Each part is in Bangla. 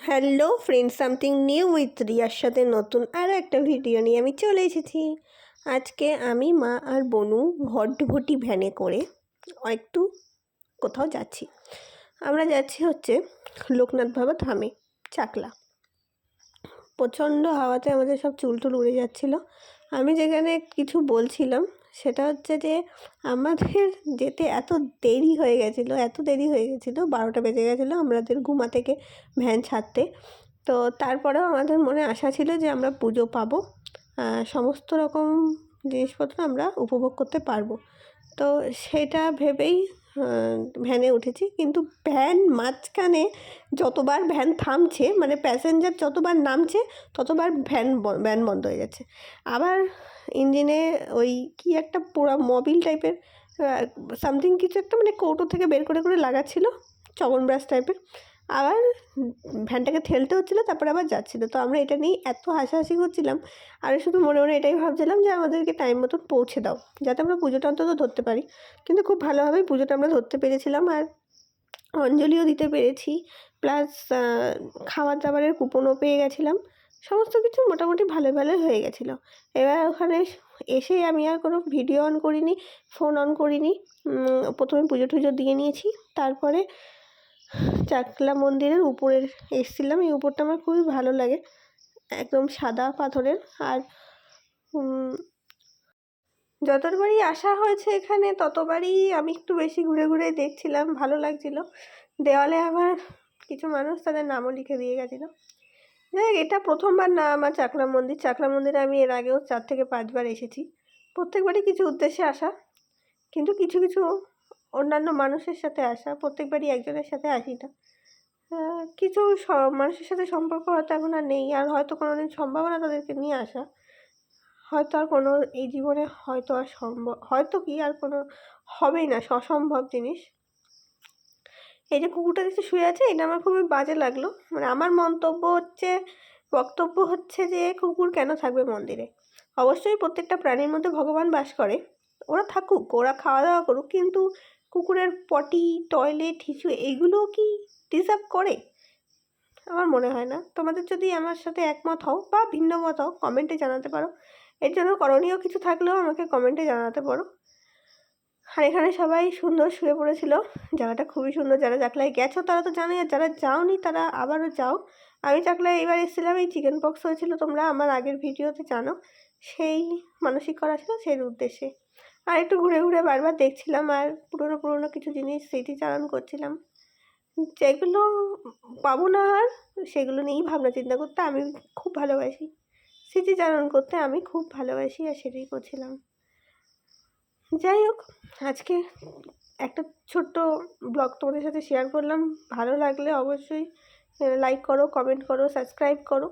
Hello friend, something new with রিয়ার সাথে নতুন আরও একটা ভিডিও নিয়ে আমি চলে এসেছি। আজকে আমি, মা আর বনু ভটভটি ভ্যানে করে একটু কোথাও যাচ্ছি। আমরা যাচ্ছি হচ্ছে লোকনাথ বাবা ধামে, চাকলা। প্রচণ্ড হাওয়াতে আমাদের সব চুল টুল উড়ে যাচ্ছিলো। আমি যেখানে কিছু বলছিলাম সেটা হচ্ছে যে আমাদের যেতে এত দেরি হয়ে গেছিলো, 12টা বেজে গেছিলো আমাদের ঘুমা থেকে ভ্যান ছাড়তে। তো তারপরেও আমাদের মনে আশা ছিল যে আমরা পুজো পাবো, সমস্ত রকম জিনিসপত্র আমরা উপভোগ করতে পারবো। তো সেটা ভেবেই ভ্যানে উঠেছি, কিন্তু ভ্যান মাঝখানে যতবার ভ্যান থামছে, মানে প্যাসেঞ্জার যতবার নামছে ততবার ভ্যান বন্ধ হয়ে যাচ্ছে। আবার ইঞ্জিনে ওই কি একটা পুরো মোবিল টাইপের সামথিং কিছু একটা, মানে কৌটো থেকে বের করে করে লাগাচ্ছিলো, চবনব্রাশ টাইপের। আবার ভ্যানটাকে ঠেলতে হচ্ছিলো, তারপরে আবার যাচ্ছিলো। তো আমরা এটা নিয়েই এত হাসাহাসি করছিলাম, আর শুধু মনে মনে এটাই ভাবছিলাম যে আমাদেরকে টাইম মতন পৌঁছে দাও, যাতে আমরা পুজোটা অন্তত ধরতে পারি। কিন্তু খুব ভালোভাবেই পুজোটা আমরা ধরতে পেরেছিলাম, আর অঞ্জলিও দিতে পেরেছি, প্লাস খাবার দাবারের কুপনও পেয়ে গেছিলাম। সমস্ত কিছু মোটামুটি ভালো ভালোই হয়ে গেছিলো। এবার ওখানে এসেই আমি আর কোনো ভিডিও অন করিনি, ফোন অন করিনি। প্রথমে পুজো টুজো দিয়ে নিয়েছি, তারপরে চাকলা মন্দিরের উপরের এসেছিলাম। এই উপরটা আমার খুবই ভালো লাগে, একদম সাদা পাথরের। আর যতবারই আসা হয়েছে এখানে ততবারই আমি একটু বেশি ঘুরে ঘুরে দেখছিলাম, ভালো লাগছিল। দেওয়ালে আবার কিছু মানুষ তাদের নামও লিখে দিয়ে গেছিলো। যাই হোক, এটা প্রথমবার না আমার চাকলা মন্দিরে আমি এর আগেও 4 থেকে 5 বার এসেছি। প্রত্যেকবারই কিছু উদ্দেশ্যে আসা, কিন্তু কিছু কিছু অন্যান্য মানুষের সাথে আসা, প্রত্যেকবারই একজনের সাথে আসি না। কিছু মানুষের সাথে সম্পর্ক হয়তো এখন আর নেই, আর হয়তো কোনো দিন সম্ভব না তাদেরকে নিয়ে আসা। হয়তো আর কোনো এই জীবনে হয়তো আর সম্ভব, হয়তো কি আর কোনো হবেই না, অসম্ভব জিনিস। এই যে কুকুরটা দেখতে শুয়ে আছে, এটা আমার খুবই বাজে লাগলো। মানে আমার বক্তব্য হচ্ছে যে কুকুর কেন থাকবে মন্দিরে? অবশ্যই প্রত্যেকটা প্রাণীর মধ্যে ভগবান বাস করে, ওরা থাকুক, ওরা খাওয়া দাওয়া করুক, কিন্তু কুকুরের পটি, টয়লেট, হিসু এইগুলো কি ডিজার্ভ করে? আমার মনে হয় না। তোমাদের যদি আমার সাথে একমত হও বা ভিন্ন মত হও, কমেন্টে জানাতে পারো। এর জন্য করণীয় কিছু থাকলেও আমাকে কমেন্টে জানাতে পারো। আর এখানে সবাই সুন্দর শুয়ে পড়েছিল। জায়গাটা খুবই সুন্দর। যারা চাকলায় গেছো তারা তো জানোই, আর যারা যাওনি তারা আবারও যাও। আমি চাকলায় এইবার এসেছিলাম, এই চিকেন পক্স হয়েছিল, তোমরা আমার আগের ভিডিওতে জানো। সেই মানসিক করা ছিল, সেই উদ্দেশ্যে। আর একটু ঘুরে ঘুরে বারবার দেখছিলাম, আর পুরনো কিছু জিনিস স্মৃতিচারণ করছিলাম, যেগুলো পাবো না আর, সেগুলো নিয়েই ভাবনা চিন্তা করতে আমি খুব ভালোবাসি। স্মৃতিচারণ করতে আমি খুব ভালোবাসি, আর সেটাই করছিলাম। যাই হোক, আজকে একটা ছোট্ট ব্লগ তোমাদের সাথে শেয়ার করলাম। ভালো লাগলে অবশ্যই লাইক করো, কমেন্ট করো, সাবস্ক্রাইব করো।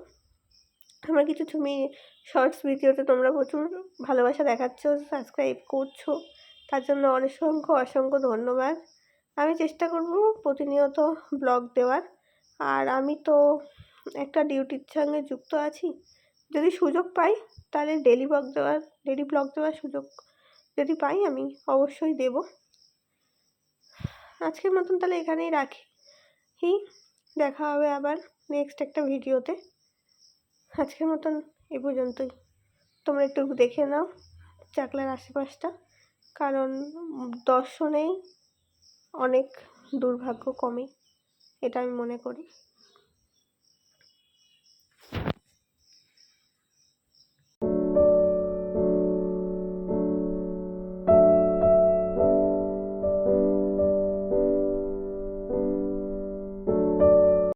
আমার কিছু তুমি শর্টস ভিডিওতে তোমরা প্রচুর ভালোবাসা দেখাচ্ছ, সাবস্ক্রাইব করছো, তার জন্য অসংখ্য ধন্যবাদ। আমি চেষ্টা করব প্রতিনিয়ত ব্লগ দেওয়ার। আর আমি তো একটা ডিউটির সঙ্গে যুক্ত আছি, যদি সুযোগ পাই তাহলে ডেলি ব্লগ দেওয়ার সুযোগ যদি পাই আমি অবশ্যই দেব। আজকের মতন তাহলে এখানেই রাখি, দেখা হবে আবার নেক্সট একটা ভিডিওতে। আজকের মতন এ পর্যন্তই। তোমরা একটু দেখে নাও চাকলার আশেপাশটা, কারণ দর্শনেই অনেক দুর্ভাগ্য কমে, এটা আমি মনে করি।